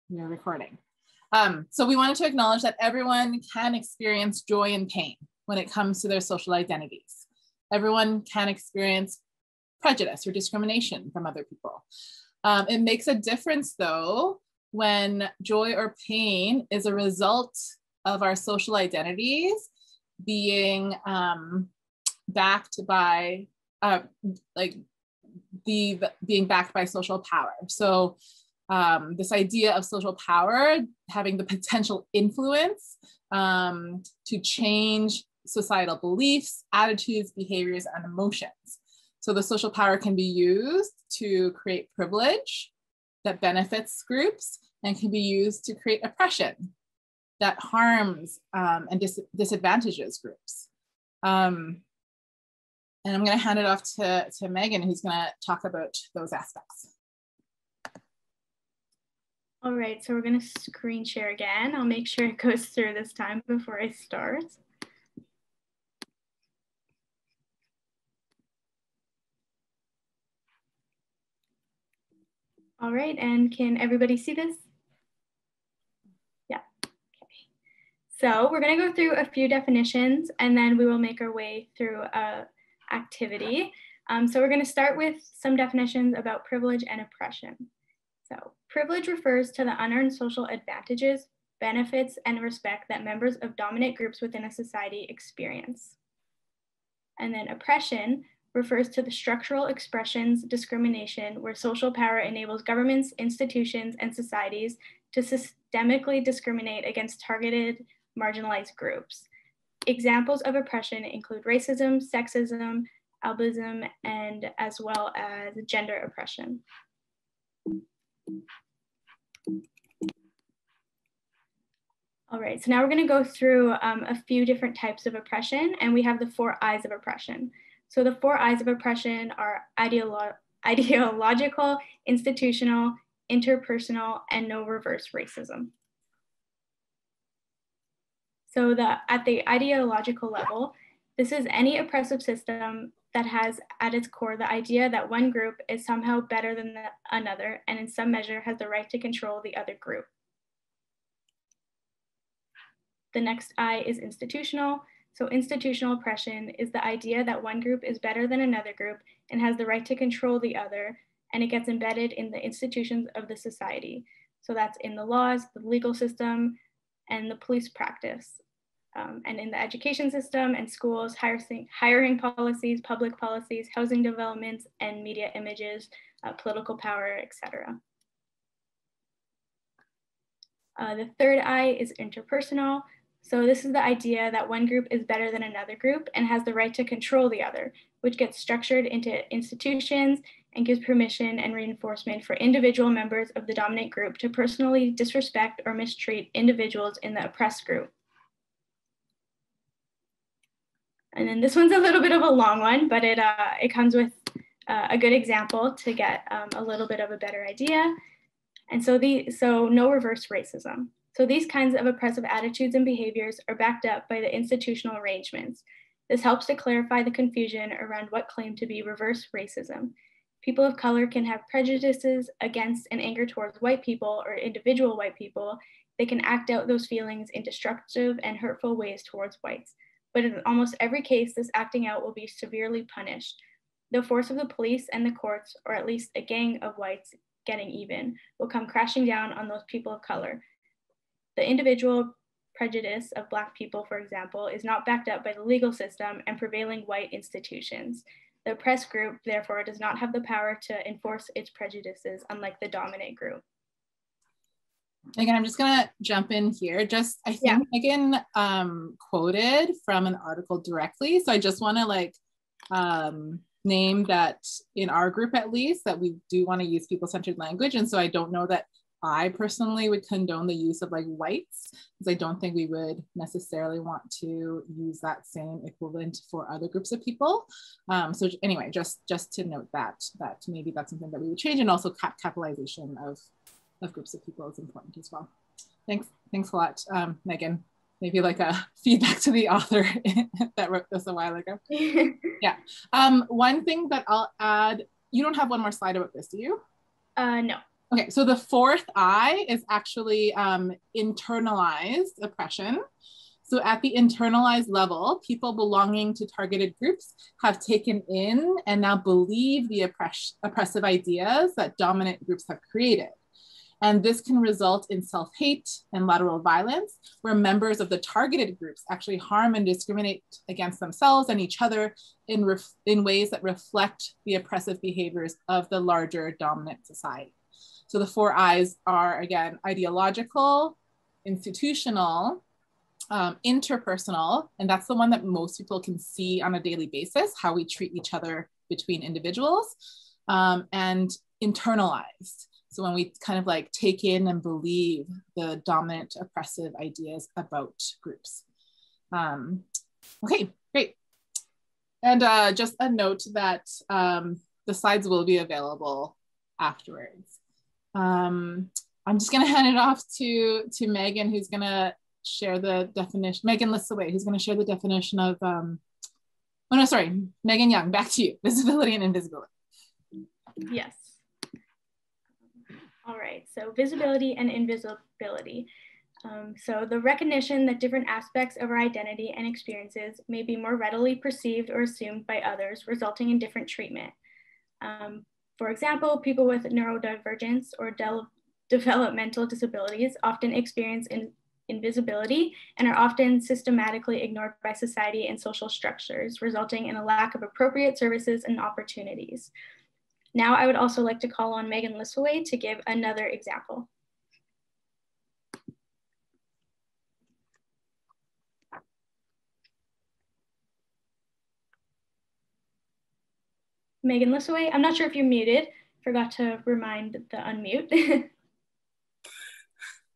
We're recording. So we wanted to acknowledge that everyone can experience joy and pain when it comes to their social identities. Everyone can experience prejudice or discrimination from other people. It makes a difference though, when joy or pain is a result of our social identities being backed by, being backed by social power. So this idea of social power having the potential influence to change societal beliefs, attitudes, behaviors, and emotions. So the social power can be used to create privilege that benefits groups and can be used to create oppression that harms and disadvantages groups. And I'm going to hand it off to Megan, who's going to talk about those aspects. All right, so we're going to screen share again. I'll make sure it goes through this time before I start. All right, and can everybody see this? Yeah, okay. So we're going to go through a few definitions and then we will make our way through activity. So we're going to start with some definitions about privilege and oppression. So privilege refers to the unearned social advantages, benefits, and respect that members of dominant groups within a society experience. And then oppression refers to the structural expressions, discrimination, where social power enables governments, institutions, and societies to systemically discriminate against targeted, marginalized groups. Examples of oppression include racism, sexism, albinism, and as well as gender oppression. All right, so now we're going to go through a few different types of oppression, and we have the 4 I's of oppression. So the 4 I's of oppression are ideological, institutional, interpersonal, and no reverse racism. So at the ideological level, this is any oppressive system that has at its core the idea that one group is somehow better than another and in some measure has the right to control the other group. The next I is institutional. So institutional oppression is the idea that one group is better than another group and has the right to control the other, and it gets embedded in the institutions of the society. So that's in the laws, the legal system, and the police practice. And in the education system and schools, hiring policies, public policies, housing developments, and media images, political power, etc. The third I is interpersonal. So this is the idea that one group is better than another group and has the right to control the other, which gets structured into institutions and gives permission and reinforcement for individual members of the dominant group to personally disrespect or mistreat individuals in the oppressed group. And then this one's a little bit of a long one, but it comes with a good example to get a little bit of a better idea. And so no reverse racism. So these kinds of oppressive attitudes and behaviors are backed up by the institutional arrangements. This helps to clarify the confusion around what claim to be reverse racism. People of color can have prejudices against and anger towards white people or individual white people. They can act out those feelings in destructive and hurtful ways towards whites. But in almost every case, this acting out will be severely punished. The force of the police and the courts, or at least a gang of whites getting even, will come crashing down on those people of color. The individual prejudice of Black people, for example, is not backed up by the legal system and prevailing white institutions. The oppressed group, therefore, does not have the power to enforce its prejudices, unlike the dominant group. Megan, I'm just gonna jump in here. I think Megan quoted from an article directly. So I just wanna name that in our group, at least, that we do wanna use people-centered language. And so I don't know that I personally would condone the use of whites, because I don't think we would necessarily want to use that same equivalent for other groups of people. So anyway, just to note that maybe that's something that we would change, and also capitalization of groups of people is important as well. Thanks a lot, Megan. Maybe a feedback to the author that wrote this a while ago. Yeah. One thing that I'll add, you don't have one more slide about this, do you? No. Okay, so the fourth I is actually internalized oppression. So at the internalized level, people belonging to targeted groups have taken in and now believe the oppressive ideas that dominant groups have created. And this can result in self-hate and lateral violence, where members of the targeted groups actually harm and discriminate against themselves and each other in ways that reflect the oppressive behaviors of the larger dominant society. So the four I's are, again, ideological, institutional, interpersonal, and that's the one that most people can see on a daily basis, how we treat each other between individuals, and internalized. So when we kind of like take in and believe the dominant oppressive ideas about groups. Okay, great. And just a note that the slides will be available afterwards. I'm just gonna hand it off to Megan, who's gonna share the definition. Megan Lissaway, who's gonna share the definition of, oh no, sorry, Megan Young, back to you, visibility and invisibility. Yes. All right, so visibility and invisibility. So the recognition that different aspects of our identity and experiences may be more readily perceived or assumed by others, resulting in different treatment. For example, people with neurodivergence or developmental disabilities often experience invisibility and are often systematically ignored by society and social structures, resulting in a lack of appropriate services and opportunities. Now, I would also like to call on Megan Lissaway to give another example. Megan Lissaway, I'm not sure if you're muted. Forgot to remind the unmute.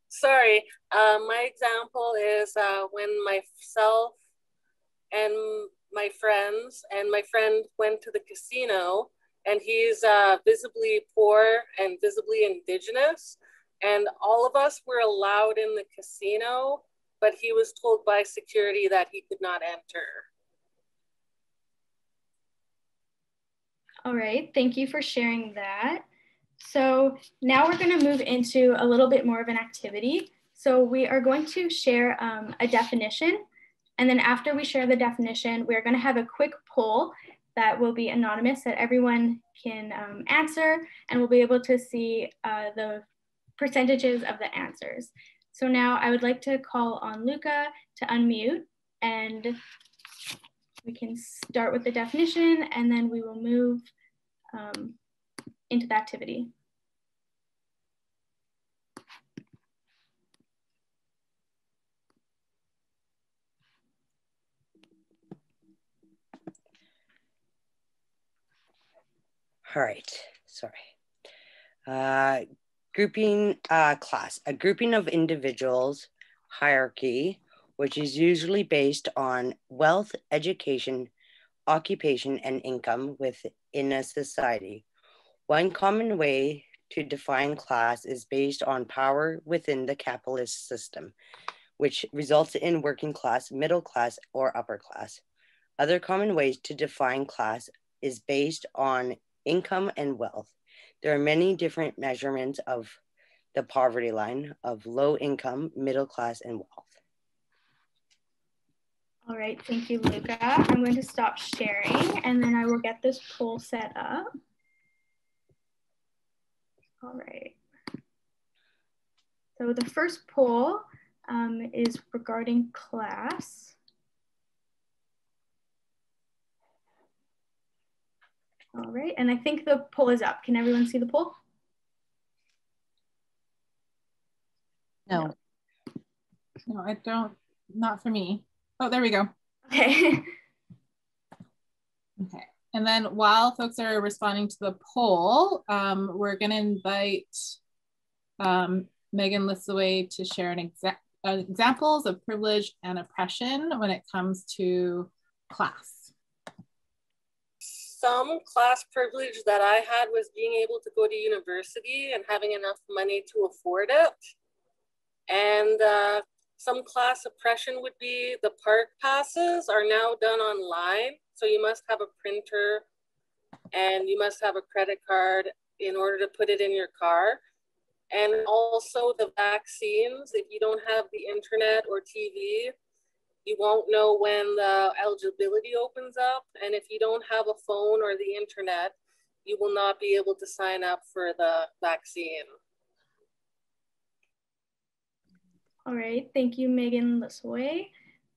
Sorry, my example is when myself and my friends and my friend went to the casino, and he's visibly poor and visibly indigenous. And all of us were allowed in the casino, but he was told by security that he could not enter. All right, thank you for sharing that. So now we're going to move into a little bit more of an activity. So we are going to share a definition. And then after we share the definition, we're going to have a quick poll that will be anonymous that everyone can answer, and we'll be able to see the percentages of the answers. So now I would like to call on Luca to unmute, and we can start with the definition, and then we will move into the activity. All right, sorry. Grouping class, a grouping of individuals, hierarchy, which is usually based on wealth, education, occupation, and income within a society. One common way to define class is based on power within the capitalist system, which results in working class, middle class, or upper class. Other common ways to define class is based on income and wealth. There are many different measurements of the poverty line of low income, middle class, and wealth. All right, thank you, Luca. I'm going to stop sharing, and then I will get this poll set up. All right. So the first poll is regarding class. All right, and I think the poll is up. Can everyone see the poll? No. No, I don't, not for me. Oh, there we go. Okay. Okay, and then while folks are responding to the poll, we're gonna invite Megan Lissaway to share examples of privilege and oppression when it comes to class. Some class privilege that I had was being able to go to university and having enough money to afford it. And some class oppression would be the park passes are now done online. So you must have a printer and you must have a credit card in order to put it in your car. And also the vaccines, if you don't have the internet or TV, you won't know when the eligibility opens up. And if you don't have a phone or the internet, you will not be able to sign up for the vaccine. All right, thank you, Megan Lasoy.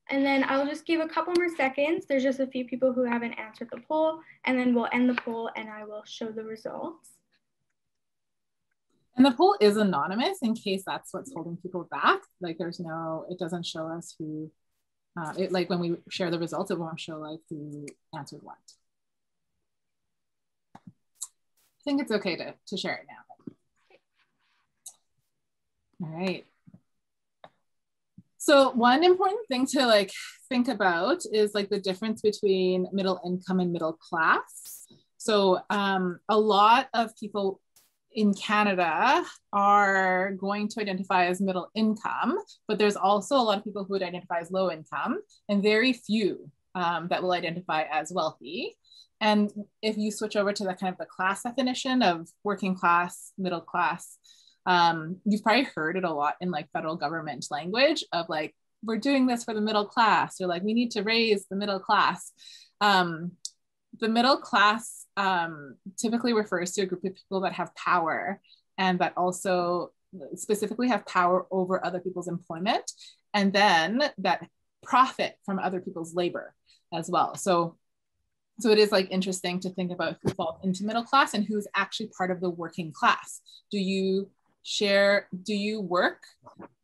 And then I'll just give a couple more seconds. There's just a few people who haven't answered the poll, and then we'll end the poll and I will show the results. And the poll is anonymous in case that's what's holding people back. Like there's no, it doesn't show us who, like when we share the results, it won't show like who answered what. I think it's okay to share it now. All right. So one important thing to like think about is like the difference between middle income and middle class. So a lot of people in Canada are going to identify as middle income, but there's also a lot of people who would identify as low income and very few that will identify as wealthy. And if you switch over to the kind of the class definition of working class, middle class, you've probably heard it a lot in like federal government language of like, we're doing this for the middle class, or like, we need to raise the middle class. The middle class typically refers to a group of people that have power and that also specifically have power over other people's employment, and then that profit from other people's labor as well. So it is like interesting to think about who falls into middle class and who's actually part of the working class. Do you work,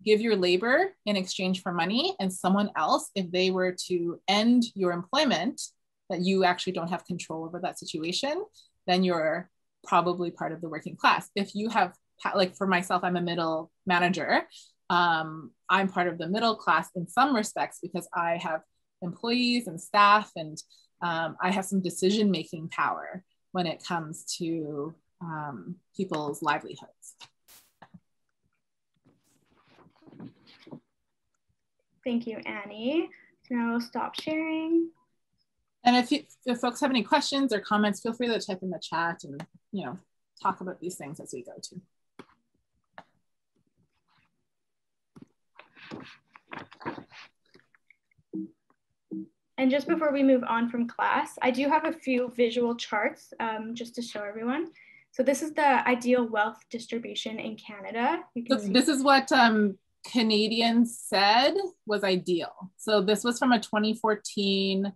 give your labor in exchange for money, and someone else, if they were to end your employment, that you actually don't have control over that situation, then you're probably part of the working class. If you have, like for myself, I'm a middle manager. I'm part of the middle class in some respects because I have employees and staff, and I have some decision-making power when it comes to people's livelihoods. Thank you, Annie. So now we'll stop sharing. And if folks have any questions or comments, feel free to type in the chat and, you know, talk about these things as we go too. And just before we move on from class, I do have a few visual charts just to show everyone. So this is the ideal wealth distribution in Canada. You can see. This is what Canadians said was ideal. So this was from a 2014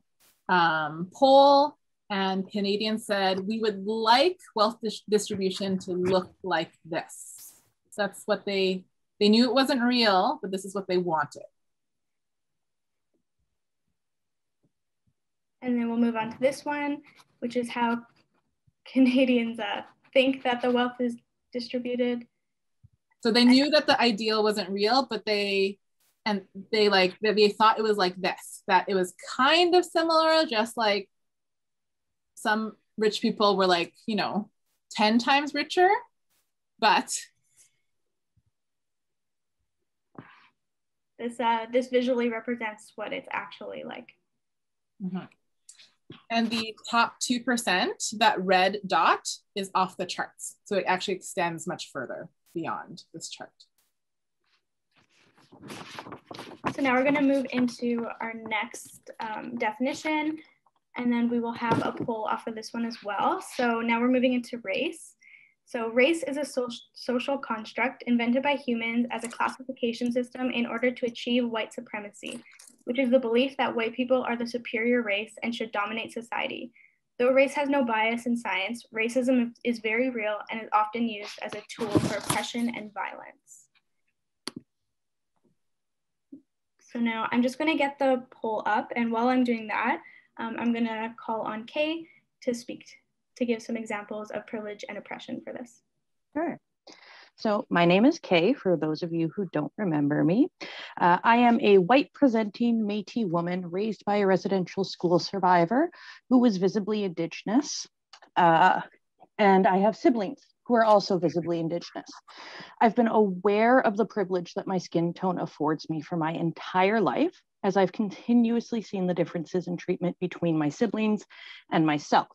poll, and Canadians said we would like wealth distribution to look like this. So that's what they knew it wasn't real, but this is what they wanted. And then we'll move on to this one, which is how Canadians think that the wealth is distributed. So they knew that the ideal wasn't real, but they thought it was like this, that it was kind of similar, just like some rich people were like, you know, 10 times richer, but this visually represents what it's actually like. Mm-hmm. And the top 2%, that red dot, is off the charts. So it actually extends much further beyond this chart. So now we're going to move into our next definition, and then we will have a poll off of this one as well. So now we're moving into race. So race is a social construct invented by humans as a classification system in order to achieve white supremacy, which is the belief that white people are the superior race and should dominate society. Though race has no bias in science, racism is very real and is often used as a tool for oppression and violence. So now I'm just going to get the poll up, and while I'm doing that, I'm going to call on Kay to speak, to give some examples of privilege and oppression for this. Sure. So my name is Kay, for those of you who don't remember me. I am a white presenting Métis woman raised by a residential school survivor who was visibly Indigenous. And I have siblings who are also visibly Indigenous. I've been aware of the privilege that my skin tone affords me for my entire life, as I've continuously seen the differences in treatment between my siblings and myself.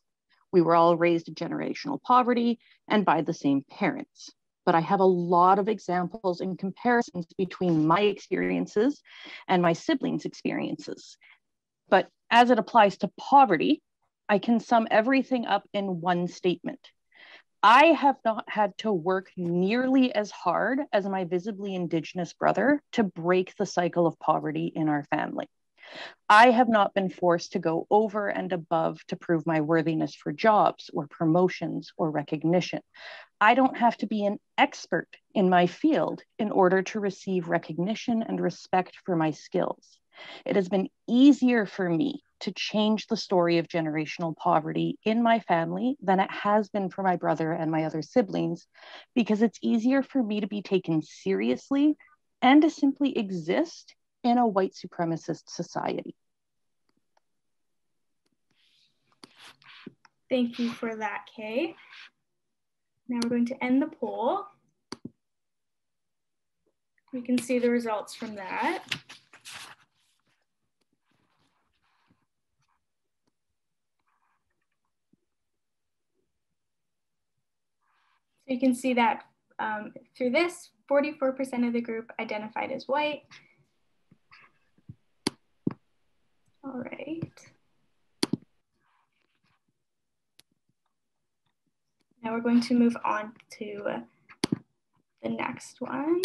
We were all raised in generational poverty and by the same parents. but I have a lot of examples and comparisons between my experiences and my siblings' experiences. But as it applies to poverty, I can sum everything up in one statement. I have not had to work nearly as hard as my visibly Indigenous brother to break the cycle of poverty in our family. I have not been forced to go over and above to prove my worthiness for jobs or promotions or recognition. I don't have to be an expert in my field in order to receive recognition and respect for my skills. It has been easier for me to change the story of generational poverty in my family than it has been for my brother and my other siblings, because it's easier for me to be taken seriously and to simply exist in a white supremacist society. Thank you for that, Kay. Now we're going to end the poll. We can see the results from that. So you can see that through this, 44% of the group identified as white. All right. Now we're going to move on to the next one.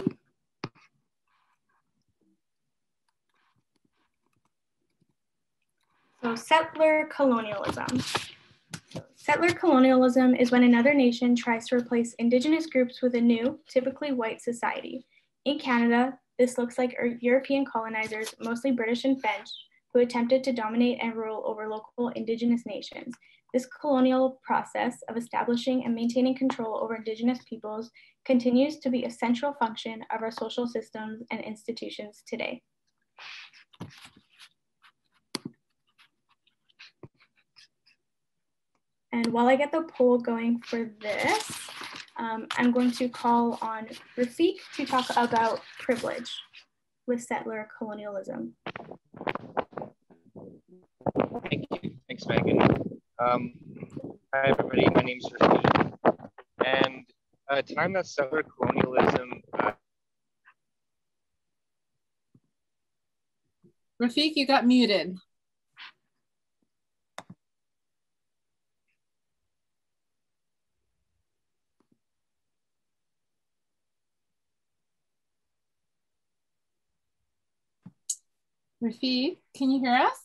So settler colonialism. Settler colonialism is when another nation tries to replace Indigenous groups with a new, typically white society. In Canada, this looks like European colonizers, mostly British and French, who attempted to dominate and rule over local Indigenous nations. This colonial process of establishing and maintaining control over Indigenous peoples continues to be a central function of our social systems and institutions today. And while I get the poll going for this, I'm going to call on Rafik to talk about privilege with settler colonialism. Thank you. Thanks, Megan. Hi, everybody. My name's Rafik. And a time that settler colonialism... Rafik, you got muted. Rafik, can you hear us?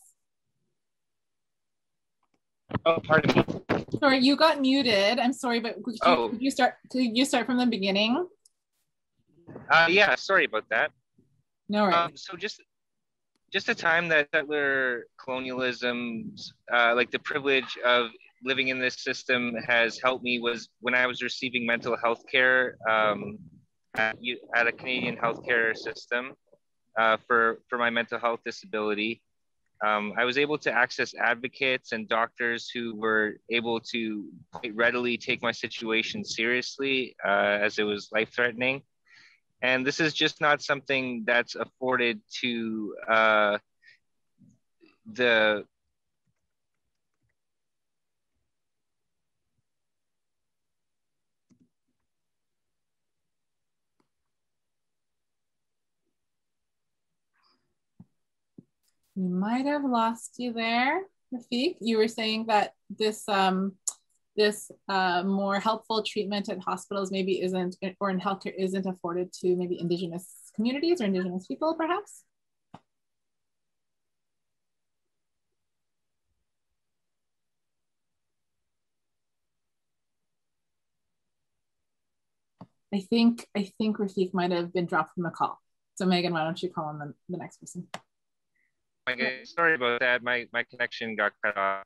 Oh, pardon me. Sorry, you got muted. I'm sorry, but could you start from the beginning? Yeah, sorry about that. No worries. So just a time that settler colonialism, like the privilege of living in this system has helped me was when I was receiving mental health care at a Canadian healthcare system for my mental health disability. I was able to access advocates and doctors who were able to quite readily take my situation seriously as it was life-threatening. And this is just not something that's afforded to the We might have lost you there, Rafik. You were saying that this more helpful treatment at hospitals maybe isn't, or in healthcare isn't afforded to maybe Indigenous communities or Indigenous people, perhaps? I think Rafik might have been dropped from the call. So Megan, why don't you call on the next person? Okay, sorry about that. My connection got cut off.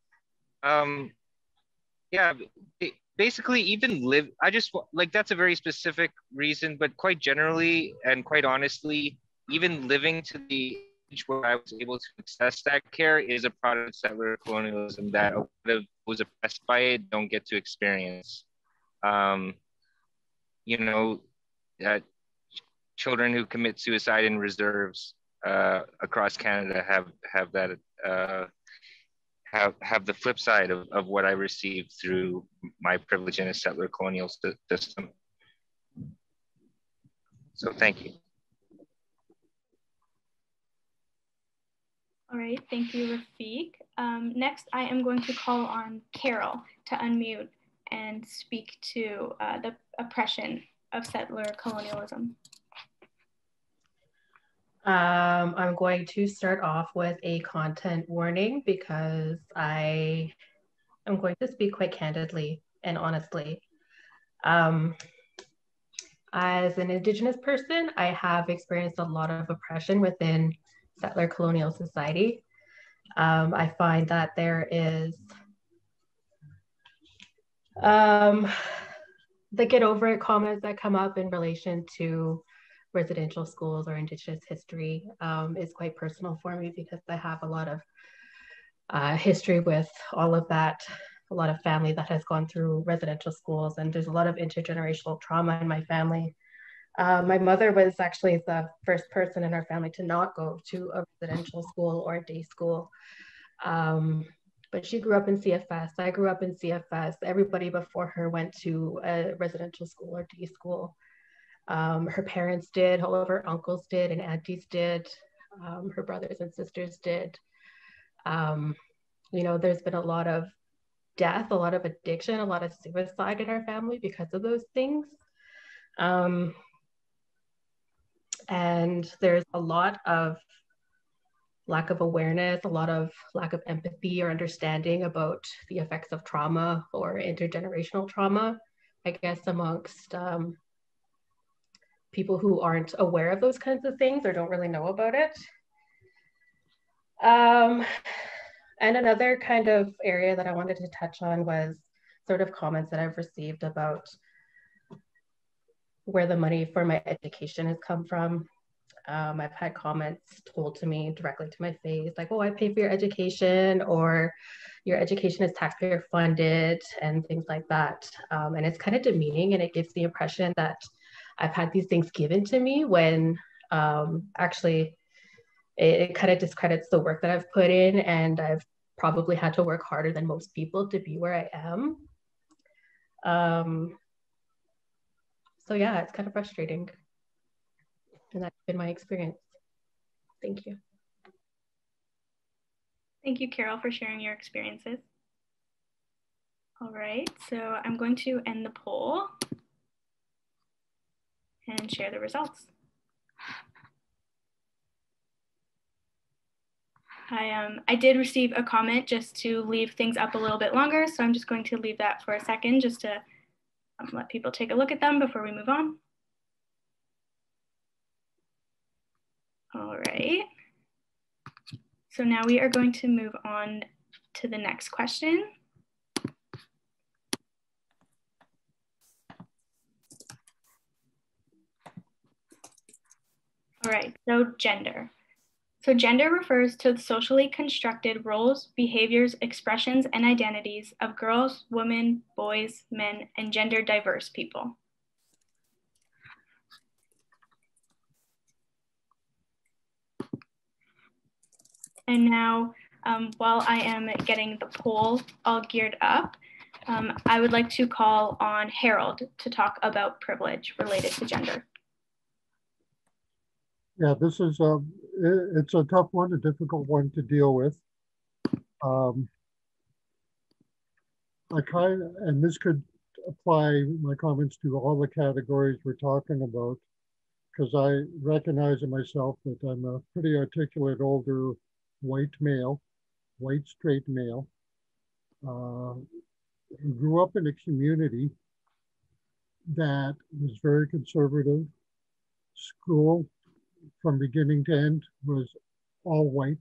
Yeah, basically even I just like, that's a very specific reason, but quite generally and quite honestly, even living to the age where I was able to access that care is a product of settler colonialism that a lot of those oppressed by it don't get to experience. You know, children who commit suicide in reserves across Canada have that have the flip side of what I received through my privilege in a settler colonial system. So thank you. All right, thank you, Rafiq. Next, I am going to call on Carol to unmute and speak to the oppression of settler colonialism. I'm going to start off with a content warning because I am going to speak quite candidly and honestly. As an Indigenous person, I have experienced a lot of oppression within settler colonial society. I find that there is the get over it comments that come up in relation to residential schools or Indigenous history is quite personal for me because I have a lot of history with all of that, a lot of family that has gone through residential schools, and there's a lot of intergenerational trauma in my family. My mother was actually the first person in our family to not go to a residential school or a day school. But she grew up in CFS. I grew up in CFS. Everybody before her went to a residential school or day school. Her parents did, all of her uncles did, and aunties did. Her brothers and sisters did. You know, there's been a lot of death, a lot of addiction, a lot of suicide in our family because of those things. And there's a lot of lack of awareness, a lot of lack of empathy or understanding about the effects of trauma or intergenerational trauma, I guess, amongst people who aren't aware of those kinds of things or don't really know about it. And another kind of area that I wanted to touch on was sort of comments that I've received about where the money for my education has come from. I've had comments told to me directly to my face, like, oh, I pay for your education, or your education is taxpayer funded, and things like that. And it's kind of demeaning, and it gives the impression that I've had these things given to me when actually it kind of discredits the work that I've put in, and I've probably had to work harder than most people to be where I am. So yeah, it's kind of frustrating. And that's been my experience. Thank you. Thank you, Carol, for sharing your experiences. All right, so I'm going to end the poll and share the results. I did receive a comment just to leave things up a little bit longer, so I'm just going to leave that for a second just to let people take a look at them before we move on. All right. So now we are going to move on to the next question. All right, so gender. So gender refers to the socially constructed roles, behaviors, expressions, and identities of girls, women, boys, men, and gender diverse people. And now, while I am getting the poll all geared up, I would like to call on Harold to talk about privilege related to gender. Yeah, this is it's a tough one, a difficult one to deal with. And this could apply my comments to all the categories we're talking about, because I recognize in myself that I'm a pretty articulate older white male, white straight male, who grew up in a community that was very conservative. School from beginning to end was all white,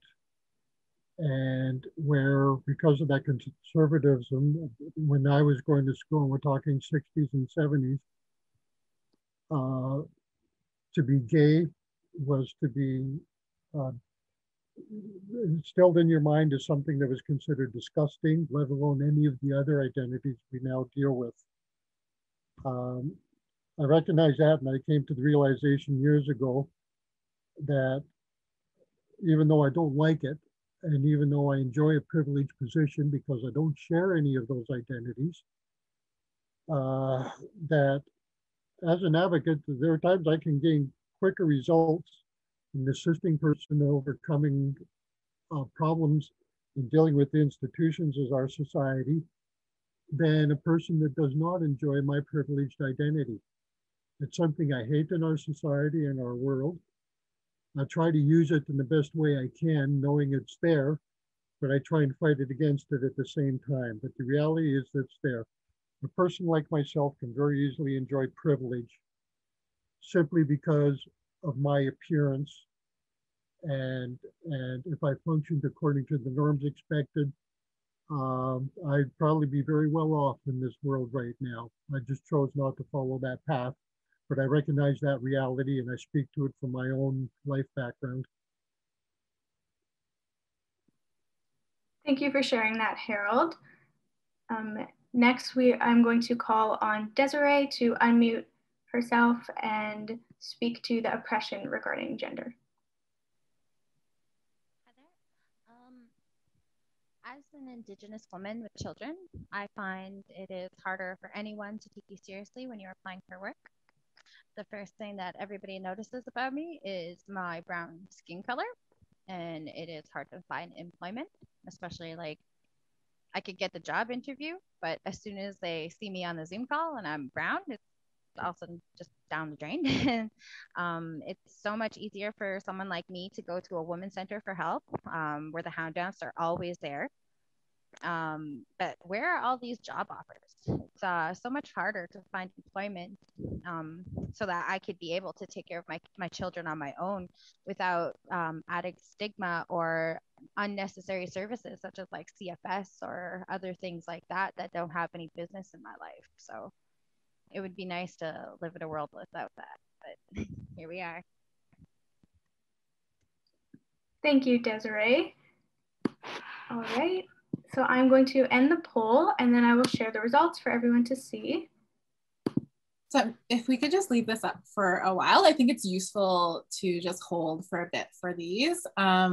and where, because of that conservatism, when I was going to school, we're talking 60s and 70s, to be gay was to be instilled in your mind as something that was considered disgusting, let alone any of the other identities we now deal with. I recognized that, and I came to the realization years ago that even though I don't like it, and even though I enjoy a privileged position because I don't share any of those identities, that as an advocate, there are times I can gain quicker results in assisting person overcoming problems in dealing with the institutions as our society than a person that does not enjoy my privileged identity. It's something I hate in our society and our world. I try to use it in the best way I can, knowing it's there, but I try and fight it against it at the same time. But the reality is that it's there. A person like myself can very easily enjoy privilege simply because of my appearance. And if I functioned according to the norms expected, I'd probably be very well off in this world right now. I just chose not to follow that path, but I recognize that reality and I speak to it from my own life background. Thank you for sharing that, Harold. Next, I'm going to call on Desiree to unmute herself and speak to the oppression regarding gender. Hi there. As an Indigenous woman with children, I find it is harder for anyone to take you seriously when you're applying for work. The first thing that everybody notices about me is my brown skin color, and it is hard to find employment, especially like I could get the job interview, but as soon as they see me on the Zoom call and I'm brown, it's all of a sudden just down the drain. It's so much easier for someone like me to go to a women's center for help, where the hound dogs are always there. But where are all these job offers? It's so much harder to find employment, so that I could be able to take care of my children on my own without added stigma or unnecessary services such as like CFS or other things like that don't have any business in my life. So it would be nice to live in a world without that, but here we are. Thank you, Desiree. All right, so I'm going to end the poll and then I will share the results for everyone to see. So if we could just leave this up for a while, I think it's useful to just hold for a bit for these. I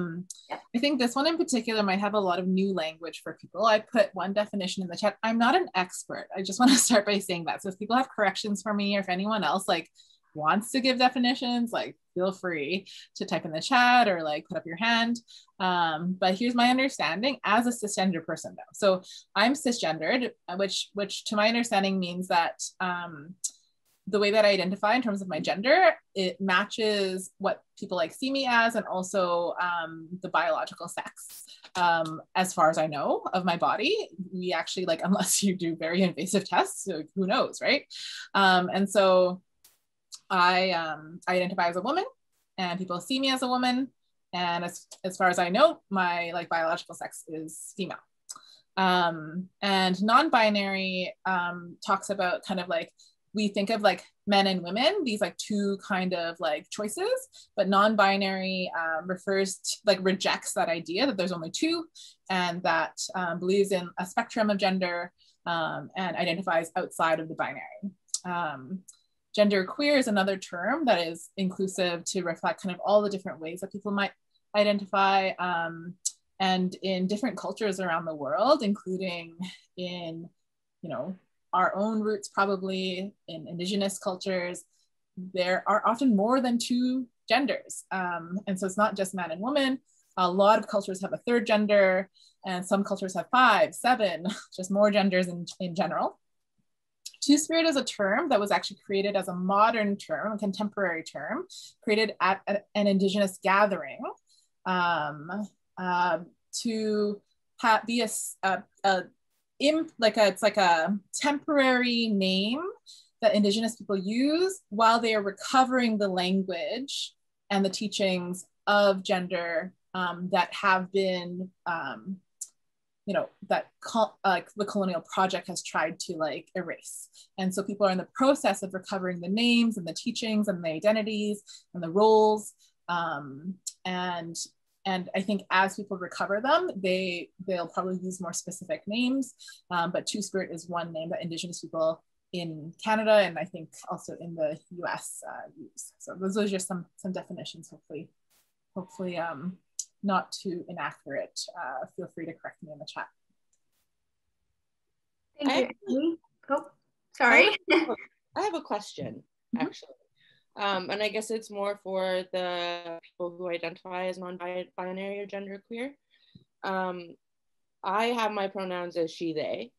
think this one in particular might have a lot of new language for people. I put one definition in the chat. I'm not an expert. I just want to start by saying that. So if people have corrections for me, or if anyone else like wants to give definitions, like feel free to type in the chat or like put up your hand. But here's my understanding as a cisgender person though. So I'm cisgendered, which to my understanding means that the way that I identify in terms of my gender, it matches what people like see me as, and also the biological sex. As far as I know of my body, we actually like, unless you do very invasive tests, so who knows, right? And so I identify as a woman, and people see me as a woman. And as far as I know, my like biological sex is female. And non-binary talks about kind of like, we think of like men and women, these like two kind of like choices, but non-binary rejects that idea that there's only two, and that believes in a spectrum of gender and identifies outside of the binary. Genderqueer is another term that is inclusive to reflect kind of all the different ways that people might identify, and in different cultures around the world, including in, our own roots, probably in Indigenous cultures, there are often more than two genders. And so it's not just man and woman. A lot of cultures have a third gender, and some cultures have 5, 7, just more genders in general. Two-spirit is a term that was actually created as a modern term, a contemporary term, created at an Indigenous gathering to be it's like a temporary name that Indigenous people use while they are recovering the language and the teachings of gender that have been, that the colonial project has tried to like erase. And so people are in the process of recovering the names and the teachings and the identities and the roles. And I think as people recover them, they'll probably use more specific names. But Two-Spirit is one name that Indigenous people in Canada, and I think also in the US use. So those are just some definitions, hopefully not too inaccurate. Feel free to correct me in the chat. Thank you. Oh, sorry. I have a question. actually. And I guess it's more for the people who identify as non-binary or genderqueer. I have my pronouns as she, they,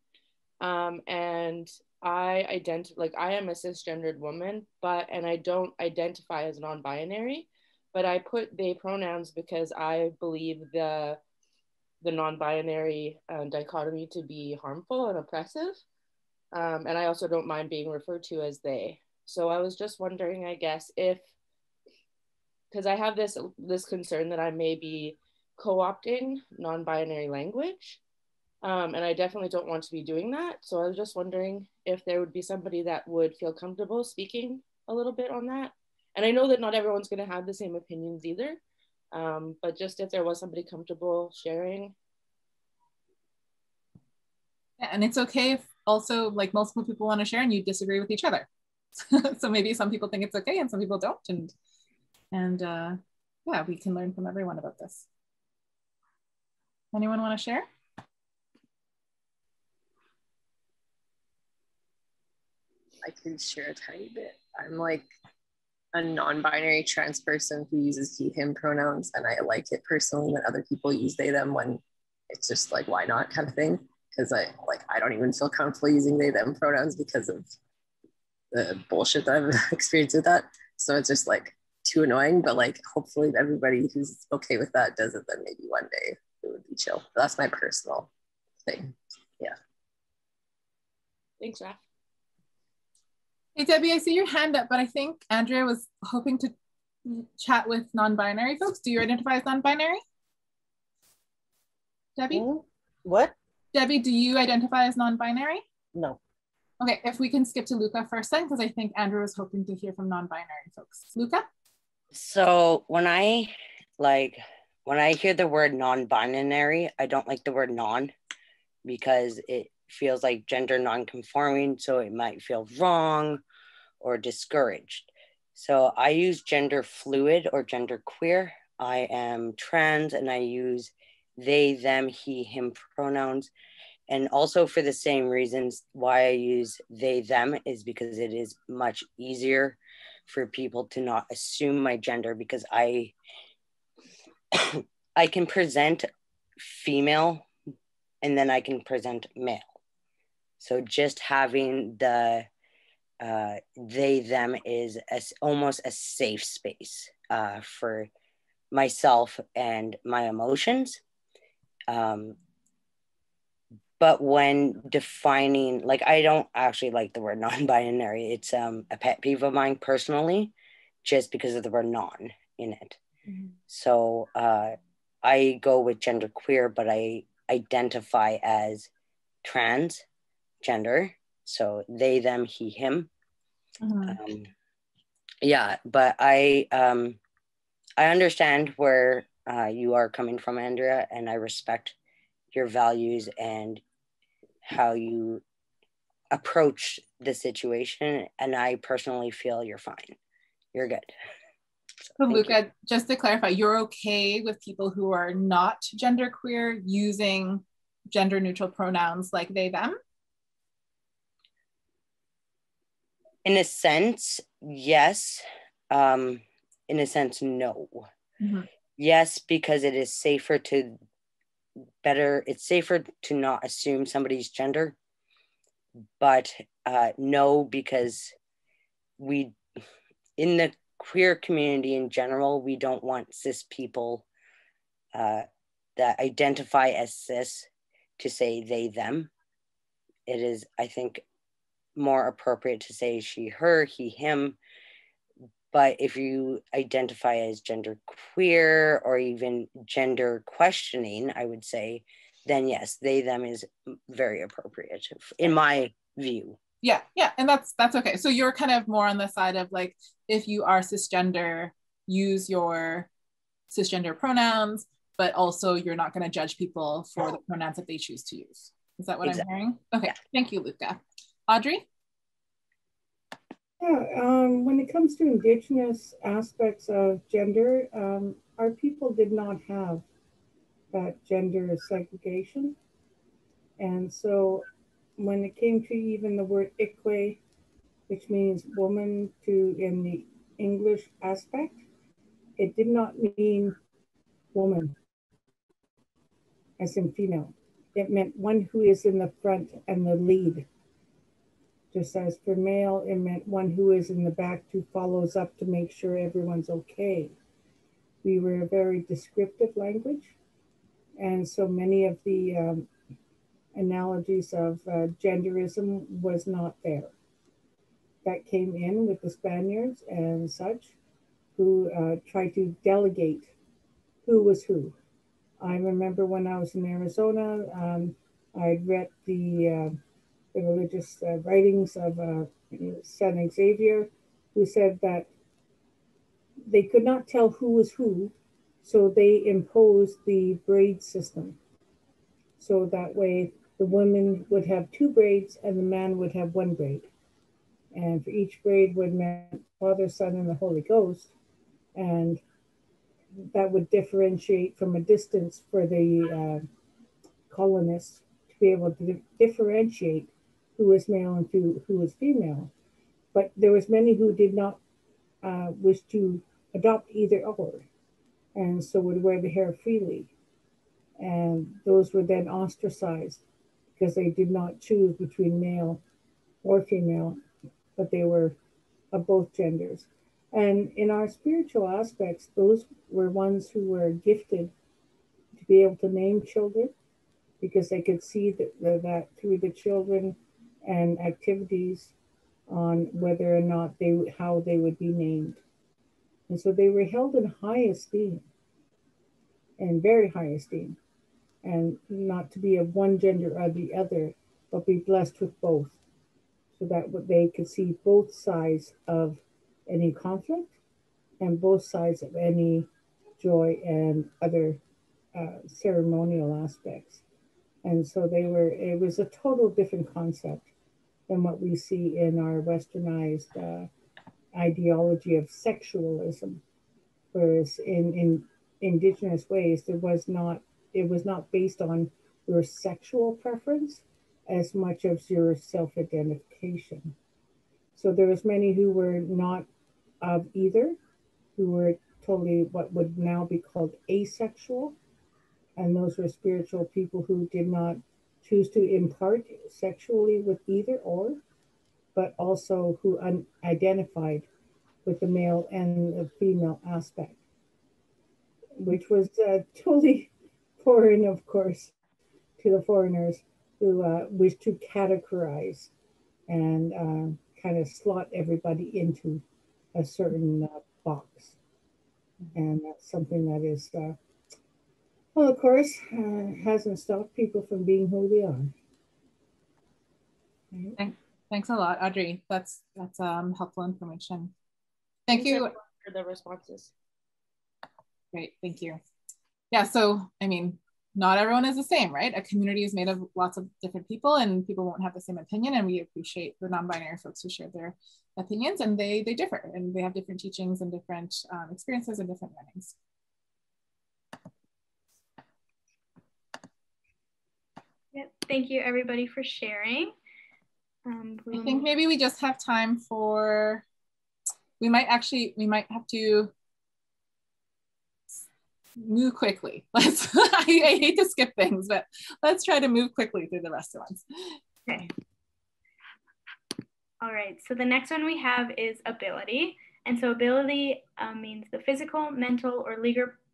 and I am a cisgendered woman, and I don't identify as non-binary, but I put they pronouns because I believe the non-binary dichotomy to be harmful and oppressive. And I also don't mind being referred to as they. So I was just wondering, I guess, because I have this concern that I may be co-opting non-binary language. And I definitely don't want to be doing that. So I was just wondering if there would be somebody that would feel comfortable speaking a little bit on that. And I know that not everyone's going to have the same opinions either. But just if there was somebody comfortable sharing. Yeah, and it's okay if also like multiple people want to share and you disagree with each other. So maybe some people think it's okay and some people don't. And yeah, we can learn from everyone about this. Anyone want to share? I can share a tiny bit. I'm like a non-binary trans person who uses he, him pronouns, and I like it personally when other people use they, them, when it's just like, why not kind of thing. Because I don't even feel comfortable using they, them pronouns because of the bullshit that I've experienced with that. So it's just like too annoying, but like hopefully everybody who's okay with that does it, then maybe one day it would be chill. But that's my personal thing. Yeah. Thanks, Raph. Hey, Debbie, I see your hand up, but I think Andrea was hoping to chat with non-binary folks. Do you identify as non-binary? Debbie? What? Debbie, do you identify as non-binary? No. Okay, if we can skip to Luca first then, because I think Andrew was hoping to hear from non-binary folks. Luca? So when I hear the word non-binary, I don't like the word non because it feels like gender non-conforming, so it might feel wrong or discouraged. So I use gender fluid or gender queer. I am trans and I use they, them, he, him pronouns. And also for the same reasons why I use they, them is because it is much easier for people to not assume my gender, because I can present female and then I can present male. So just having the they, them is almost a safe space for myself and my emotions. But when defining, like, I don't actually like the word non-binary. It's a pet peeve of mine personally, just because of the word non in it. Mm-hmm. So I go with genderqueer, but I identify as transgender. So they, them, he, him. Mm-hmm. Yeah, but I understand where you are coming from, Andrea, and I respect your values and how you approach the situation. And I personally feel you're fine. You're good. So Luca, just to clarify, you're okay with people who are not genderqueer using gender neutral pronouns like they, them? In a sense, yes. In a sense, no. Mm-hmm. Yes, because it is safer to not assume somebody's gender. But no, because in the queer community in general, we don't want cis people that identify as cis to say they, them. It is, I think, more appropriate to say she, her, he, him. But if you identify as gender queer or even gender questioning, I would say, then yes, they, them is very appropriate in my view. Yeah, and that's okay. So you're kind of more on the side of like, if you are cisgender, use your cisgender pronouns, but also you're not going to judge people for the pronouns that they choose to use. Is that what I'm hearing? Okay, yeah. Thank you, Luca. Audrey? Yeah, when it comes to Indigenous aspects of gender, our people did not have that gender segregation. And so when it came to even the word ikwe, which means woman to in the English aspect. It did not mean woman as in female. It meant one who is in the front and the lead. Just as for male, it meant one who is in the back who follows up to make sure everyone's okay. We were a very descriptive language. And so many of the analogies of genderism was not there. That came in with the Spaniards and such, who tried to delegate who was who. I remember when I was in Arizona, I'd read the religious writings of Saint Xavier, who said that they could not tell who was who, so they imposed the braid system. So that way the women would have 2 braids and the man would have 1 braid. And for each braid would mean Father, Son, and the Holy Ghost. And that would differentiate from a distance for the colonists to be able to differentiate who was male and who was female. But there was many who did not wish to adopt either or, and so would wear the hair freely. And those were then ostracized because they did not choose between male or female, but they were of both genders. And in our spiritual aspects, those were ones who were gifted to be able to name children, because they could see that through the children and activities on whether or not how they would be named. And so they were held in high esteem, and very high esteem, and not to be of one gender or the other, but be blessed with both, so that they could see both sides of any conflict and both sides of any joy and other ceremonial aspects. And so it was a total different concept than what we see in our westernized ideology of sexualism. Whereas in indigenous ways, it was not based on your sexual preference as much as your self-identification. So there was many who were not of either, who were totally what would now be called asexual. And those were spiritual people who did not choose to impart sexually with either or, but also who identified with the male and the female aspect, which was totally foreign, of course, to the foreigners who wish to categorize and kind of slot everybody into a certain box. And that's something that is, well, of course, hasn't stopped people from being who they are. Right? Thanks a lot, Audrey. That's helpful information. Thank you for the responses. Great, thank you. Yeah, so I mean, not everyone is the same, right? A community is made of lots of different people, and people won't have the same opinion, and we appreciate the non-binary folks who share their opinions, and they differ, and they have different teachings and different experiences and different learnings. Yep. Thank you everybody for sharing. I think maybe we just have time for, we might have to move quickly. I hate to skip things, but let's try to move quickly through the rest of ones. Okay. All right, so the next one we have is ability. And so ability means the physical, mental, or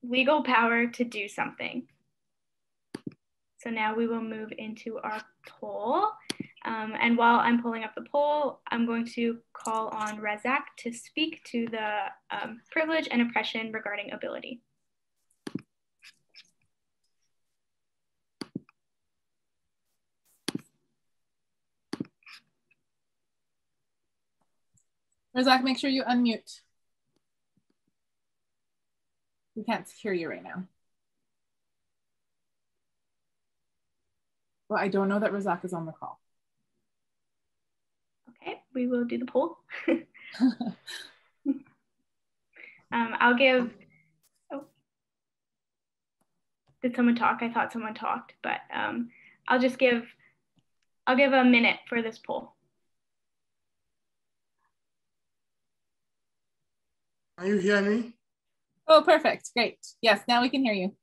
legal power to do something. So now we will move into our poll. And while I'm pulling up the poll, I'm going to call on Razak to speak to the privilege and oppression regarding ability. Razak, make sure you unmute. We can't hear you right now. Well, I don't know that Razak is on the call. Okay, we will do the poll. I'll give, oh, did someone talk? I thought someone talked, but I'll give a minute for this poll. Can you hear me? Oh, perfect. Great. Yes, now we can hear you.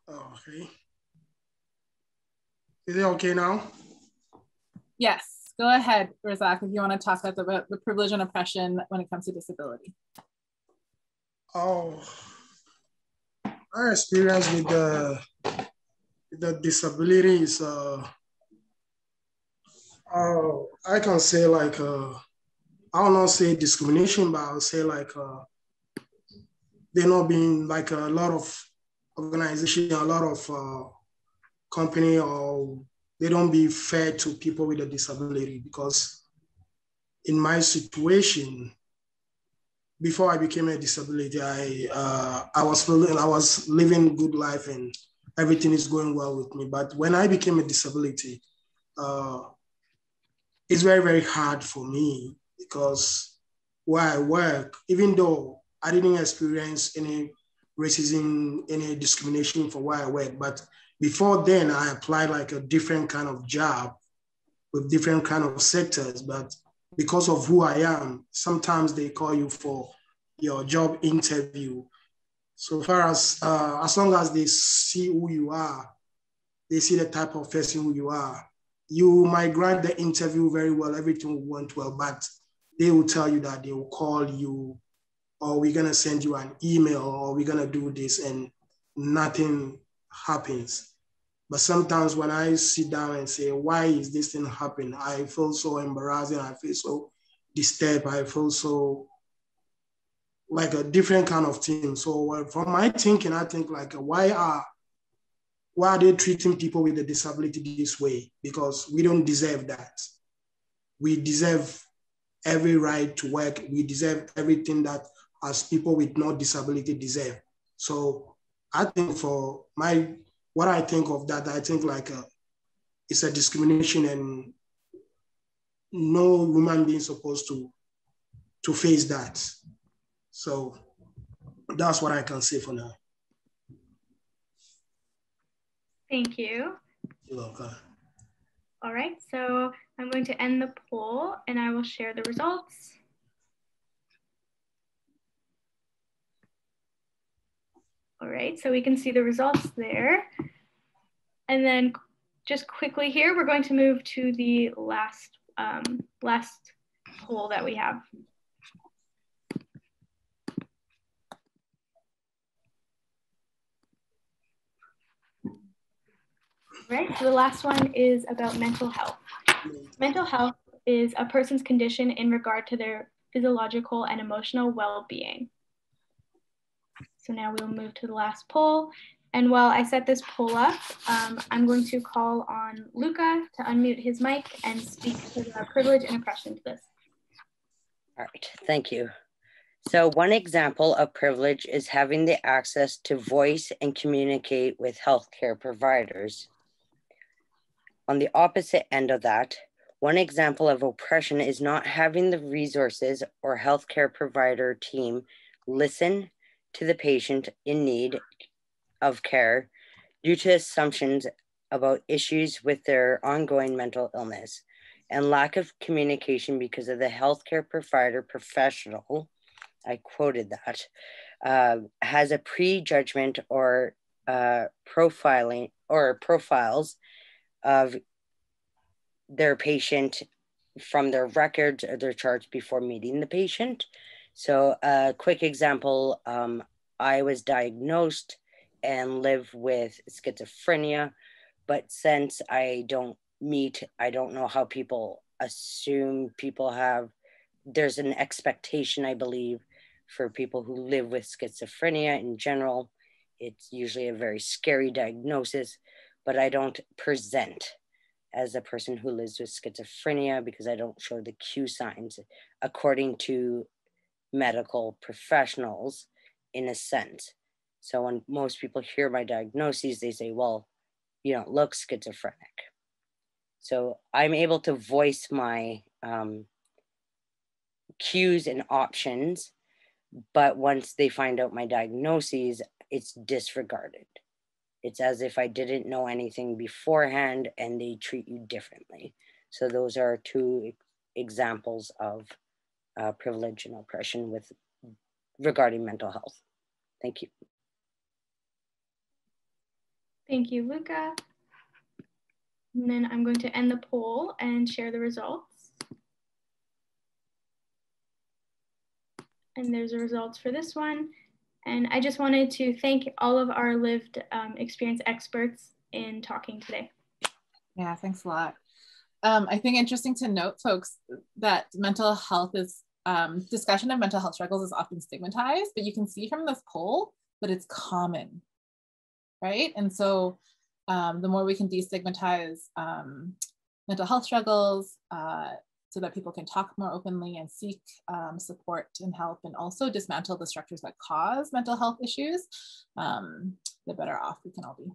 Okay. Is it okay now? Yes, go ahead, Razak, if you want to talk about the privilege and oppression when it comes to disability. Oh, my experience with the disability is, I can say like, I will not say discrimination, but I'll say like, there not being like a lot of organization, a lot of company, or they don't be fair to people with a disability. Because in my situation, before I became a disability, I was living good life and everything is going well with me. But when I became a disability, uh, it's very, very hard for me because where I work, even though I didn't experience any racism, any discrimination for where I work, but before then I applied like a different kind of job with different kind of sectors. But because of who I am, sometimes they call you for your job interview. So far as long as they see who you are, they see the type of person who you are, you might grant the interview very well, everything went well, but they will tell you that they will call you, or we're gonna send you an email, or we're gonna do this, and nothing happens. But sometimes when I sit down and say, why is this thing happening? I feel so embarrassing. I feel so disturbed. I feel so like a different kind of thing. So from my thinking, I think like, why are they treating people with a disability this way? Because we don't deserve that. We deserve every right to work. We deserve everything that as people with no disability deserve. So I think what I think of that, I think like it's a discrimination, and no human being supposed to face that. So that's what I can say for now. Thank you. You're welcome. All right, so I'm going to end the poll and I will share the results. All right, so we can see the results there. And then just quickly here, we're going to move to the last poll that we have. Right, so the last one is about mental health. Mental health is a person's condition in regard to their physiological and emotional well-being. So now we'll move to the last poll. And while I set this poll up, I'm going to call on Luca to unmute his mic and speak to the privilege and oppression to this. All right, thank you. So one example of privilege is having the access to voice and communicate with healthcare providers. On the opposite end of that, one example of oppression is not having the resources or healthcare provider team listen to the patient in need of care due to assumptions about issues with their ongoing mental illness and lack of communication because of the healthcare provider professional, I quoted that, has a prejudgment or profiling or profiles of their patient from their records or their charts before meeting the patient. So a quick example, I was diagnosed and live with schizophrenia, but since I don't know how people assume people have, there's an expectation, I believe, for people who live with schizophrenia in general. It's usually a very scary diagnosis, but I don't present as a person who lives with schizophrenia because I don't show the Q signs according to medical professionals in a sense. So when most people hear my diagnoses, they say, well, you don't look schizophrenic. So I'm able to voice my cues and options, but once they find out my diagnoses, it's disregarded. It's as if I didn't know anything beforehand and they treat you differently. So those are two examples of privilege and oppression regarding mental health. Thank you. Thank you, Luca. And then I'm going to end the poll and share the results. And there's the results for this one. And I just wanted to thank all of our lived experience experts in talking today. Yeah, thanks a lot. I think interesting to note, folks, that mental health is, discussion of mental health struggles is often stigmatized, but you can see from this poll that it's common, right? And so the more we can destigmatize mental health struggles so that people can talk more openly and seek support and help, and also dismantle the structures that cause mental health issues, the better off we can all be.